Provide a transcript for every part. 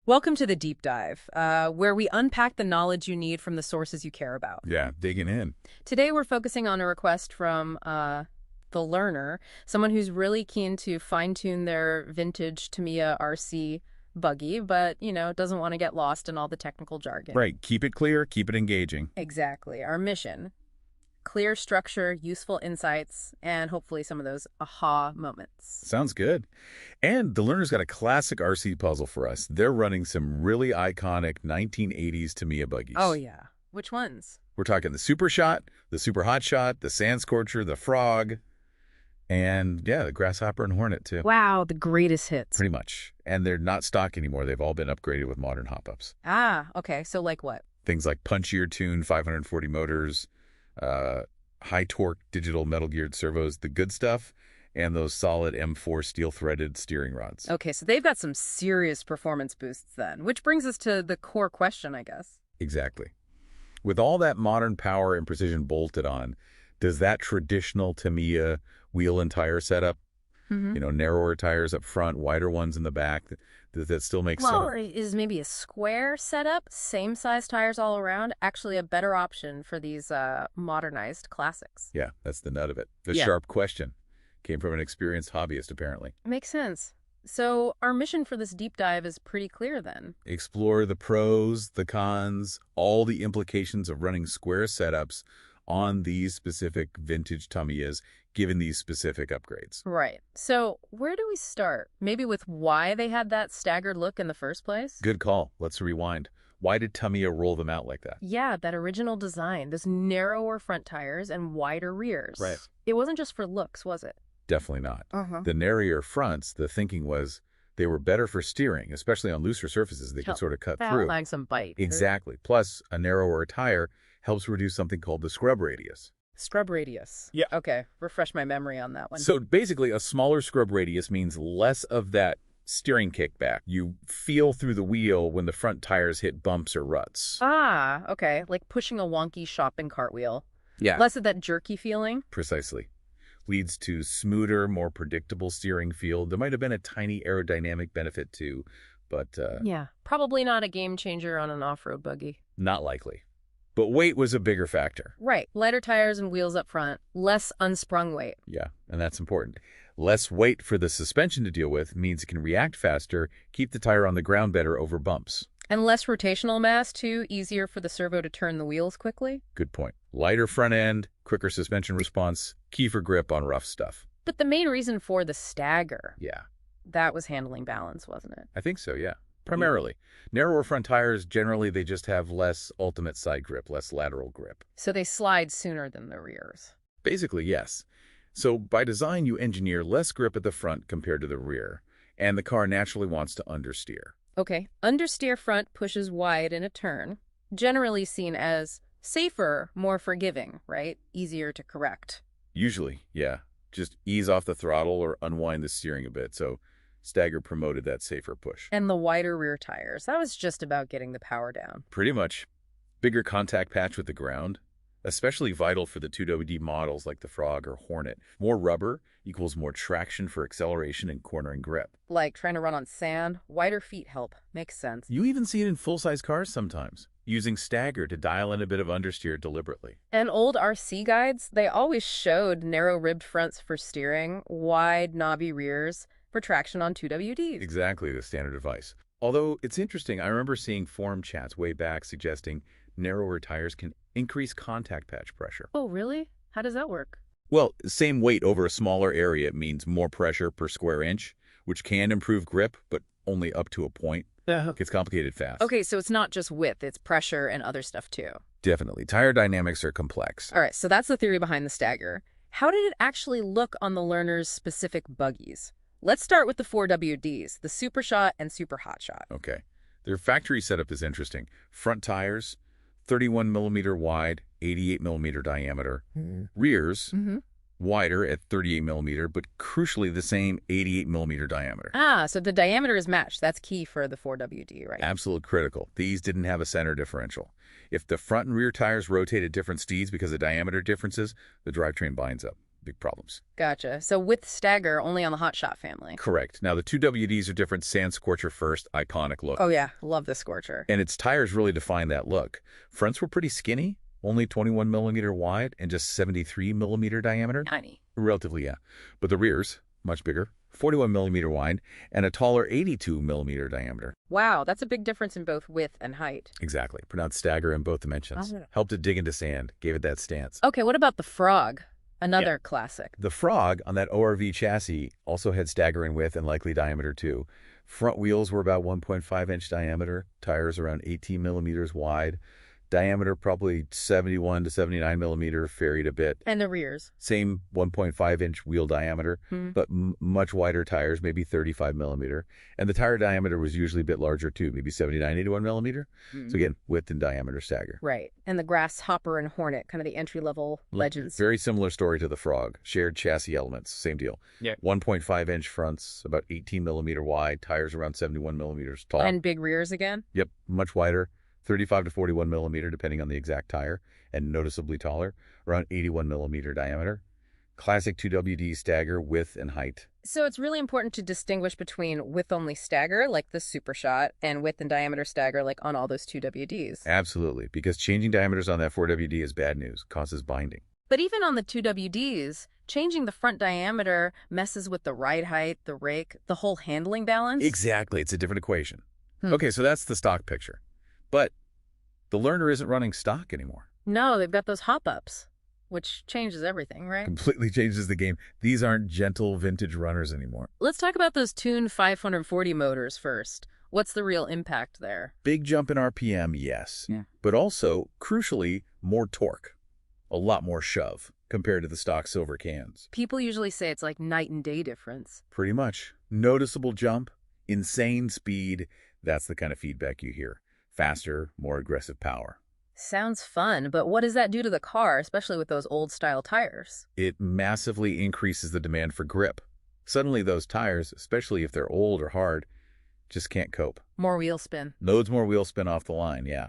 Welcome to the deep dive, where we unpack the knowledge you need from the sources you care about. Yeah, digging in. Today, we're focusing on a request from the learner, someone who's really keen to fine-tune their vintage Tamiya RC buggy, but, doesn't want to get lost in all the technical jargon. Right. Keep it clear, keep it engaging. Exactly. Our mission: clear structure, useful insights, and hopefully some of those aha moments. Sounds good. And the learner's got a classic RC puzzle for us. They're running some really iconic 1980s Tamiya buggies. Oh, yeah. Which ones? We're talking the Super Shot, the Super HotShot, the Sand Scorcher, the Frog, and, yeah, the Grasshopper and Hornet, too. Wow, the greatest hits. Pretty much. And they're not stock anymore. They've all been upgraded with modern hop-ups. Ah, okay. So like what? Things like punchier tuned 540 motors, high-torque digital metal-geared servos, the good stuff, and those solid M4 steel-threaded steering rods. Okay, so they've got some serious performance boosts then, which brings us to the core question, I guess. Exactly. With all that modern power and precision bolted on, does that traditional Tamiya wheel and tire setup, narrower tires up front, wider ones in the back, does that still make sense? Well, is maybe a square setup, same size tires all around, actually a better option for these modernized classics? Yeah, that's the nut of it. The Yeah. sharp question came from an experienced hobbyist, apparently. Makes sense. So our mission for this deep dive is pretty clear then. Explore the pros, the cons, all the implications of running square setups on these specific vintage Tamiyas, given these specific upgrades. Right. So where do we start? Maybe with why they had that staggered look in the first place? Good call. Let's rewind. Why did Tamiya roll them out like that? Yeah, that original design, this narrower front tires and wider rears. Right. It wasn't just for looks, was it? Definitely not. Uh-huh. The narrower fronts, the thinking was they were better for steering, especially on looser surfaces. They could sort of cut through. Like some bite. Exactly. Plus, a narrower tire helps reduce something called the scrub radius. Scrub radius. Yeah. Okay, refresh my memory on that one. So basically, a smaller scrub radius means less of that steering kickback you feel through the wheel when the front tires hit bumps or ruts. Ah, okay, like pushing a wonky shopping cart wheel. Yeah. Less of that jerky feeling. Precisely. Leads to smoother, more predictable steering feel. There might have been a tiny aerodynamic benefit too, but Yeah, probably not a game changer on an off-road buggy. not likely. But weight was a bigger factor. Right, lighter tires and wheels up front, less unsprung weight. Yeah, and that's important. Less weight for the suspension to deal with means it can react faster, keep the tire on the ground better over bumps. And less rotational mass, too, easier for the servo to turn the wheels quickly. Good point. Lighter front end, quicker suspension response, key for grip on rough stuff. But the main reason for the stagger, Yeah, that was handling balance, wasn't it? I think so, yeah. Primarily. Narrower front tires, generally they just have less ultimate side grip, less lateral grip. So they slide sooner than the rears. Basically, yes. So by design, you engineer less grip at the front compared to the rear, and the car naturally wants to understeer. Okay, understeer front pushes wide in a turn, generally seen as safer, more forgiving, right? Easier to correct. Usually, yeah. Just ease off the throttle or unwind the steering a bit, so stagger promoted that safer push. And the wider rear tires, that was just about getting the power down. Pretty much. Bigger contact patch with the ground, especially vital for the 2WD models like the Frog or Hornet. More rubber equals more traction for acceleration and cornering grip. Like trying to run on sand, wider feet help. Makes sense. You even see it in full-size cars sometimes, using stagger to dial in a bit of understeer deliberately. And old RC guides, they always showed narrow-ribbed fronts for steering, wide, knobby rears for traction on 2WDs. Exactly, the standard device. Although it's interesting, I remember seeing forum chats way back suggesting narrower tires can increase contact patch pressure. Oh, really? How does that work? Well, same weight over a smaller area means more pressure per square inch, which can improve grip, but only up to a point. Gets complicated fast. Okay, so it's not just width, it's pressure and other stuff too. Definitely. Tire dynamics are complex. All right, so that's the theory behind the stagger. How did it actually look on the learner's specific buggies? Let's start with the 4WDs, the Super Shot and Super HotShot. Okay. Their factory setup is interesting. Front tires, 31 millimeter wide, 88 millimeter diameter. Rears, wider at 38 millimeter, but crucially the same 88 millimeter diameter. Ah, so the diameter is matched. That's key for the 4WD, right? Absolute critical. These didn't have a center differential. If the front and rear tires rotate at different speeds because of diameter differences, the drivetrain binds up. big problems. Gotcha. So with stagger, only on the HotShot family. Correct. Now, the two WDs are different. Sand Scorcher first, iconic look. Oh, yeah. Love the Scorcher. And its tires really define that look. Fronts were pretty skinny, only 21 millimeter wide and just 73 millimeter diameter. Tiny. Relatively, yeah. But the rears, much bigger, 41 millimeter wide and a taller 82 millimeter diameter. Wow, that's a big difference in both width and height. Exactly. Pronounced stagger in both dimensions. Helped it dig into sand, gave it that stance. Okay, what about the Frog? Another classic. The Frog on that ORV chassis also had stagger in width and likely diameter too. Front wheels were about 1.5-inch diameter, tires around 18 millimeters wide, diameter probably 71 to 79 millimeter, varied a bit. And the rears? Same 1.5-inch wheel diameter, but much wider tires, maybe 35 millimeter. And the tire diameter was usually a bit larger too, maybe 79, 81 millimeter. So again, width and diameter stagger. Right. And the Grasshopper and Hornet, kind of the entry-level legends. Very similar story to the Frog. Shared chassis elements, same deal. Yeah. 1.5-inch fronts, about 18 millimeter wide, tires around 71 millimeters tall. And big rears again? Yep, much wider. 35 to 41 millimeter, depending on the exact tire, and noticeably taller, around 81 millimeter diameter. Classic 2WD stagger, width and height. So it's really important to distinguish between width-only stagger, like the Super Shot, and width and diameter stagger, like on all those 2WDs. Absolutely, because changing diameters on that 4WD is bad news, causes binding. But even on the 2WDs, changing the front diameter messes with the ride height, the rake, the whole handling balance. Exactly, it's a different equation. Okay, so that's the stock picture. But the learner isn't running stock anymore. No, they've got those hop-ups, which changes everything, right? Completely changes the game. These aren't gentle vintage runners anymore. Let's talk about those tuned 540 motors first. What's the real impact there? Big jump in RPM, yes. Yeah. But also, crucially, more torque. A lot more shove compared to the stock silver cans. People usually say it's like night and day difference. Pretty much. Noticeable jump, insane speed. That's the kind of feedback you hear. Faster, more aggressive power. Sounds fun, but what does that do to the car, especially with those old-style tires? It massively increases the demand for grip. Suddenly those tires, especially if they're old or hard, just can't cope. More wheel spin. Loads more wheel spin off the line, yeah.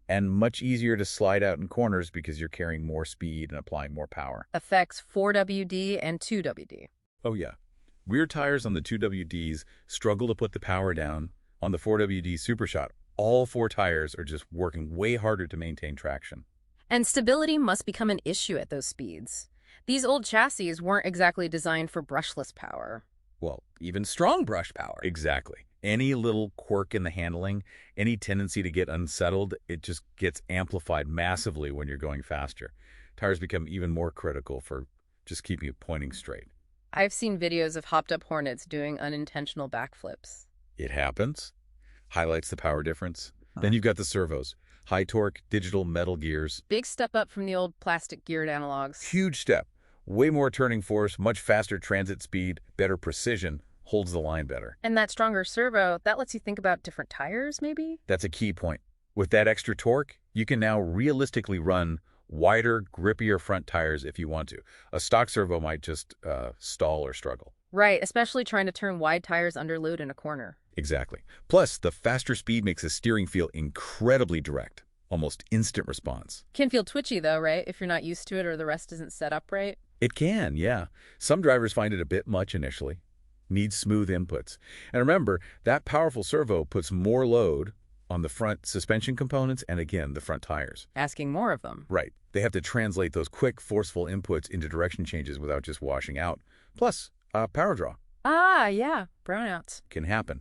And much easier to slide out in corners because you're carrying more speed and applying more power. Affects 4WD and 2WD. Oh, yeah. Rear tires on the 2WDs struggle to put the power down. On the 4WD Super HotShot, all four tires are just working way harder to maintain traction. And stability must become an issue at those speeds. These old chassis weren't exactly designed for brushless power. Well, even strong brush power. Exactly. Any little quirk in the handling, any tendency to get unsettled, it just gets amplified massively when you're going faster. Tires become even more critical for just keeping it pointing straight. I've seen videos of hopped-up Hornets doing unintentional backflips. It happens. Highlights the power difference. Then you've got the servos. High torque, digital metal gears. Big step up from the old plastic geared analogs. Huge step. Way more turning force, much faster transit speed, better precision, holds the line better. And that stronger servo, that lets you think about different tires, maybe? That's a key point. With that extra torque, you can now realistically run wider, grippier front tires if you want to. A stock servo might just stall or struggle. Right, especially trying to turn wide tires under load in a corner. Exactly. Plus, the faster speed makes the steering feel incredibly direct, almost instant response. Can feel twitchy though, right? If you're not used to it or the rest isn't set up right. It can, yeah. Some drivers find it a bit much initially. Need smooth inputs. And remember, that powerful servo puts more load on the front suspension components and, again, the front tires. Asking more of them. Right. They have to translate those quick, forceful inputs into direction changes without just washing out. Plus, power draw. Ah, yeah. Brownouts. Can happen.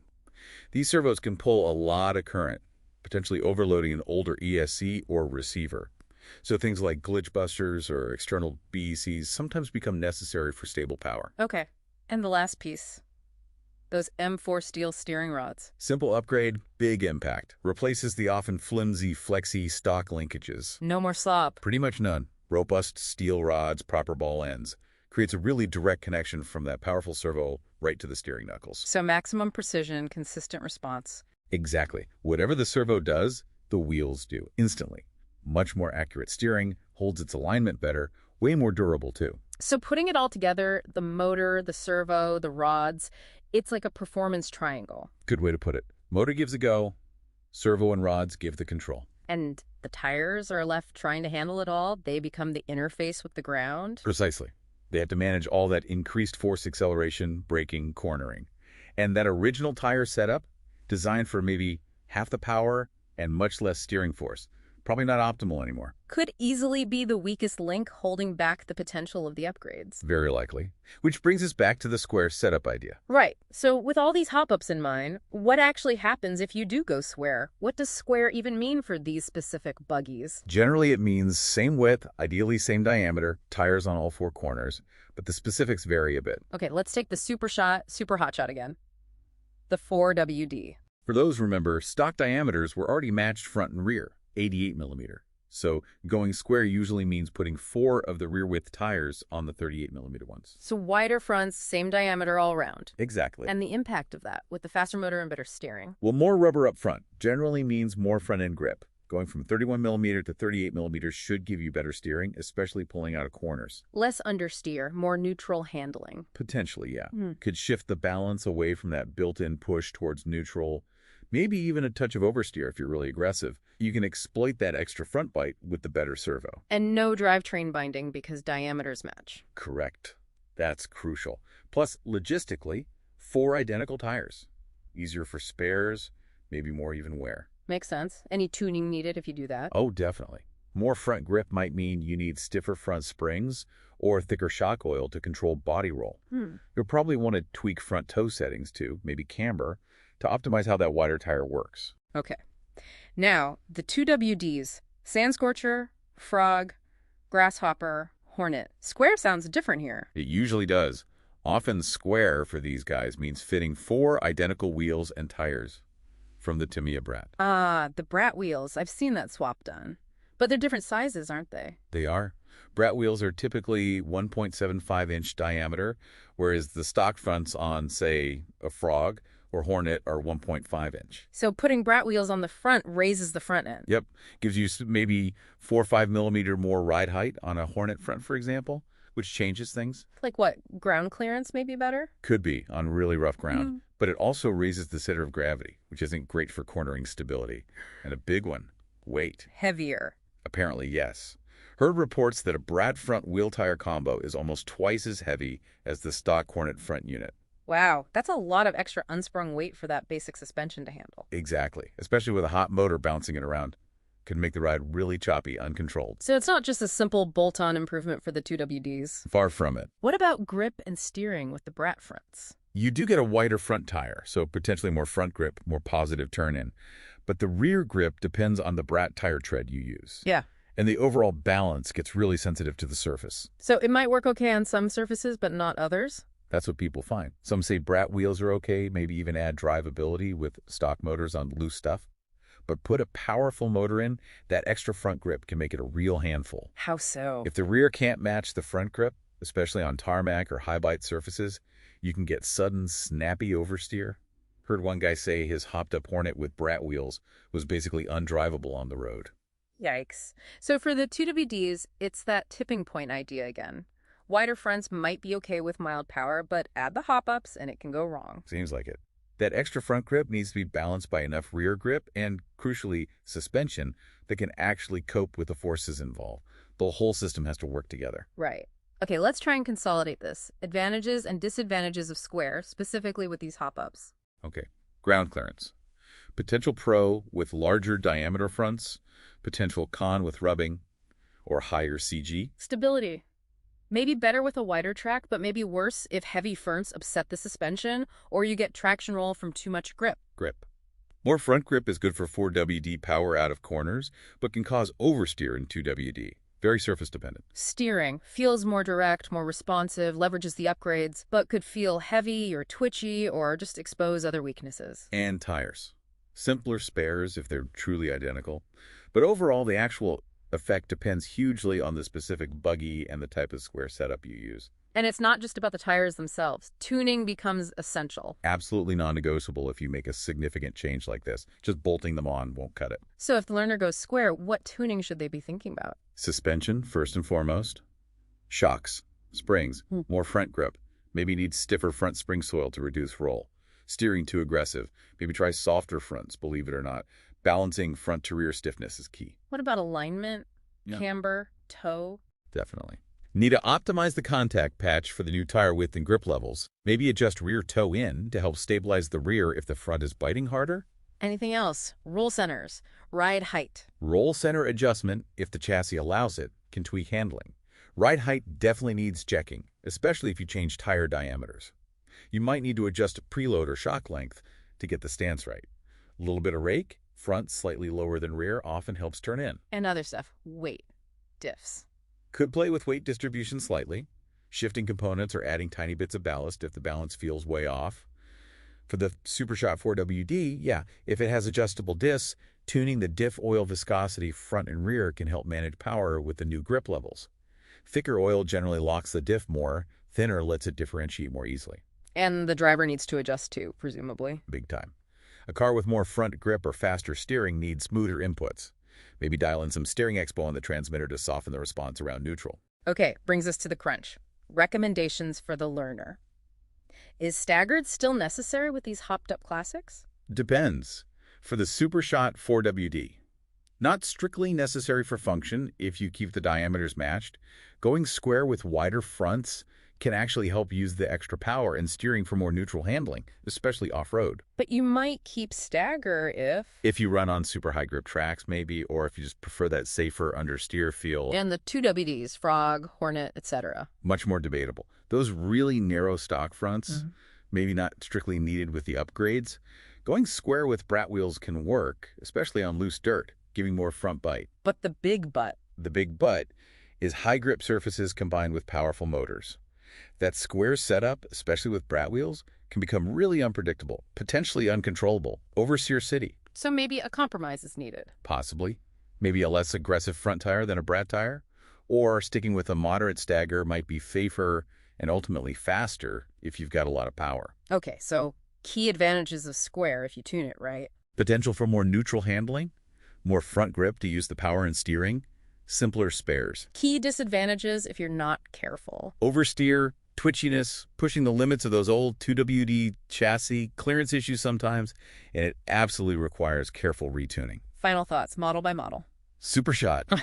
These servos can pull a lot of current, potentially overloading an older ESC or receiver. So things like glitch busters or external BECs sometimes become necessary for stable power. Okay. And the last piece. Those M4 steel steering rods. Simple upgrade, big impact. Replaces the often flimsy, flexy stock linkages. No more slop. Pretty much none. Robust steel rods, proper ball ends. Creates a really direct connection from that powerful servo right to the steering knuckles. So maximum precision, consistent response. Exactly. Whatever the servo does, the wheels do instantly. Much more accurate steering, holds its alignment better, way more durable too. So putting it all together, the motor, the servo, the rods, it's like a performance triangle. Good way to put it. Motor gives a go, servo and rods give the control. And the tires are left trying to handle it all. They become the interface with the ground. Precisely. They have to manage all that increased force acceleration, braking, cornering. And that original tire setup, designed for maybe half the power and much less steering force, probably not optimal anymore. Could easily be the weakest link holding back the potential of the upgrades. Very likely. Which brings us back to the square setup idea. Right. So with all these hop-ups in mind, what actually happens if you do go square? What does square even mean for these specific buggies? Generally, it means same width, ideally same diameter, tires on all four corners, but the specifics vary a bit. Okay, let's take the Super HotShot again. The 4WD. For those, remember, stock diameters were already matched front and rear, 88 millimeter. So going square usually means putting 4 of the rear width tires on the 38 millimeter ones. So wider fronts, same diameter all around. Exactly. And the impact of that with the faster motor and better steering. Well, more rubber up front generally means more front end grip. Going from 31 millimeter to 38 millimeters should give you better steering, especially pulling out of corners. Less understeer, more neutral handling. Potentially, yeah. Could shift the balance away from that built-in push towards neutral, maybe even a touch of oversteer if you're really aggressive. You can exploit that extra front bite with the better servo. And no drivetrain binding because diameters match. Correct. That's crucial. Plus, logistically, 4 identical tires. Easier for spares, maybe more even wear. Makes sense. Any tuning needed if you do that? Oh, definitely. More front grip might mean you need stiffer front springs or thicker shock oil to control body roll. You'll probably want to tweak front toe settings too, maybe camber, to optimize how that wider tire works. Okay. Now, the 2WDs, Sand Scorcher, Frog, Grasshopper, Hornet. Square sounds different here. It usually does. Often square for these guys means fitting 4 identical wheels and tires from the Tamiya Brat. Ah, the Brat wheels. I've seen that swap done. But they're different sizes, aren't they? They are. Brat wheels are typically 1.75-inch diameter, whereas the stock fronts on, say, a Frog or Hornet are 1.5-inch. So putting Brat wheels on the front raises the front end. Yep. Gives you maybe 4 or 5 millimeter more ride height on a Hornet front, for example, which changes things. Like what, ground clearance may be better? Could be on really rough ground. But it also raises the center of gravity, which isn't great for cornering stability. And a big one, weight. Heavier. Apparently, yes. Heard reports that a Brat front wheel tire combo is almost twice as heavy as the stock Hornet front unit. Wow, that's a lot of extra unsprung weight for that basic suspension to handle. Exactly. Especially with a hot motor bouncing it around. Could make the ride really choppy, uncontrolled. So it's not just a simple bolt-on improvement for the 2WDs. Far from it. What about grip and steering with the Brat fronts? You do get a wider front tire, so potentially more front grip, more positive turn-in. But the rear grip depends on the Brat tire tread you use. Yeah. And the overall balance gets really sensitive to the surface. So it might work okay on some surfaces, but not others? That's what people find. Some say Brat wheels are okay, maybe even add drivability with stock motors on loose stuff. But put a powerful motor in, that extra front grip can make it a real handful. How so? If the rear can't match the front grip, especially on tarmac or high-bite surfaces, you can get sudden, snappy oversteer. Heard one guy say his hopped-up Hornet with Brat wheels was basically undrivable on the road. Yikes. So for the 2WDs, it's that tipping point idea again. Wider fronts might be okay with mild power, but add the hop-ups and it can go wrong. Seems like it. That extra front grip needs to be balanced by enough rear grip and, crucially, suspension that can actually cope with the forces involved. The whole system has to work together. Right. Okay, let's try and consolidate this. Advantages and disadvantages of square, specifically with these hop-ups. Okay. Ground clearance. Potential pro with larger diameter fronts. Potential con with rubbing or higher CG. Stability. Maybe better with a wider track, but maybe worse if heavy fronts upset the suspension or you get traction roll from too much grip. More front grip is good for 4WD power out of corners, but can cause oversteer in 2WD. Very surface dependent. Steering feels more direct, more responsive, leverages the upgrades, but could feel heavy or twitchy or just expose other weaknesses. And tires. Simpler spares if they're truly identical. But overall, the actual effect depends hugely on the specific buggy and the type of square setup you use. And it's not just about the tires themselves. Tuning becomes essential. Absolutely non-negotiable if you make a significant change like this. Just bolting them on won't cut it. So if the learner goes square, what tuning should they be thinking about? Suspension, first and foremost. Shocks, springs, more front grip. Maybe need stiffer front spring soil to reduce roll. Steering too aggressive. Maybe try softer fronts, believe it or not. Balancing front to rear stiffness is key. What about alignment, Yeah. camber, toe? Definitely. Need to optimize the contact patch for the new tire width and grip levels. Maybe adjust rear toe in to help stabilize the rear if the front is biting harder. Anything else? Roll centers, ride height. Roll center adjustment, if the chassis allows it, can tweak handling. Ride height definitely needs checking, especially if you change tire diameters. You might need to adjust preload or shock length to get the stance right. A little bit of rake, front slightly lower than rear, often helps turn in. And other stuff. Weight. Diffs. Could play with weight distribution slightly, shifting components or adding tiny bits of ballast if the balance feels way off. For the Super HotShot 4WD, yeah, if it has adjustable diffs, tuning the diff oil viscosity front and rear can help manage power with the new grip levels. Thicker oil generally locks the diff more, thinner lets it differentiate more easily. And the driver needs to adjust too, presumably. Big time. A car with more front grip or faster steering needs smoother inputs. Maybe dial in some steering expo on the transmitter to soften the response around neutral. Okay, brings us to the crunch. Recommendations for the learner. Is staggered still necessary with these hopped-up classics? Depends. For the Super HotShot 4WD, not strictly necessary for function if you keep the diameters matched. Going square with wider fronts can actually help use the extra power and steering for more neutral handling, especially off-road. But you might keep stagger If you run on super high grip tracks, maybe, or if you just prefer that safer understeer feel. And the 2WDs, Frog, Hornet, etc. Much more debatable. Those really narrow stock fronts, maybe not strictly needed with the upgrades. Going square with brat wheels can work, especially on loose dirt, giving more front bite. But the big but. The big but is high grip surfaces combined with powerful motors. That square setup, especially with brat wheels, can become really unpredictable, potentially uncontrollable, oversteer city. So maybe a compromise is needed. Possibly. Maybe a less aggressive front tire than a brat tire. Or sticking with a moderate stagger might be safer and ultimately faster if you've got a lot of power. Okay, so key advantages of square if you tune it right. Potential for more neutral handling, more front grip to use the power and steering, simpler spares. Key disadvantages if you're not careful. Oversteer, twitchiness, pushing the limits of those old 2WD chassis, clearance issues sometimes, and it absolutely requires careful retuning. Final thoughts, model by model. Super HotShot.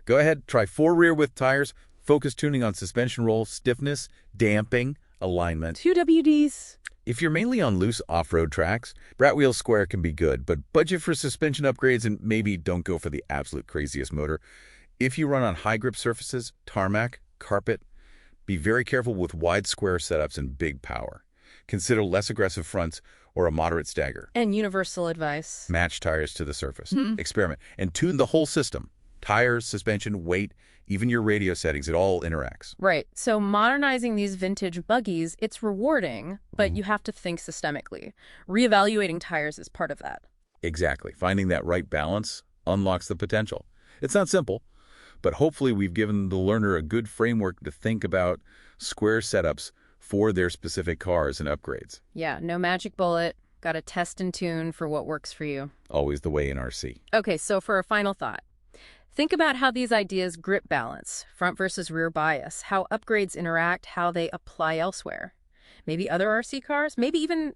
Go ahead, try 4 rear width tires, focus tuning on suspension roll, stiffness, damping, alignment. 2WDs. If you're mainly on loose off-road tracks, brat wheel square can be good, but budget for suspension upgrades and maybe don't go for the absolute craziest motor. If you run on high grip surfaces, tarmac, carpet, be very careful with wide square setups and big power. Consider less aggressive fronts or a moderate stagger. And universal advice. Match tires to the surface. Experiment and tune the whole system. Tires, suspension, weight, even your radio settings, it all interacts. Right. So modernizing these vintage buggies, it's rewarding, but you have to think systemically. Reevaluating tires is part of that. Exactly. Finding that right balance unlocks the potential. It's not simple, but hopefully we've given the learner a good framework to think about square setups for their specific cars and upgrades. Yeah, no magic bullet. Got to test and tune for what works for you. Always the way in RC. Okay, so for a final thought. Think about how these ideas grip balance, front versus rear bias, how upgrades interact, how they apply elsewhere. Maybe other RC cars, maybe even,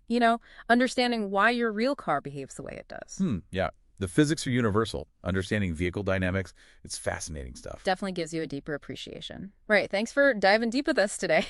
understanding why your real car behaves the way it does. Yeah. The physics are universal. Understanding vehicle dynamics, it's fascinating stuff. Definitely gives you a deeper appreciation. Right, thanks for diving deep with us today.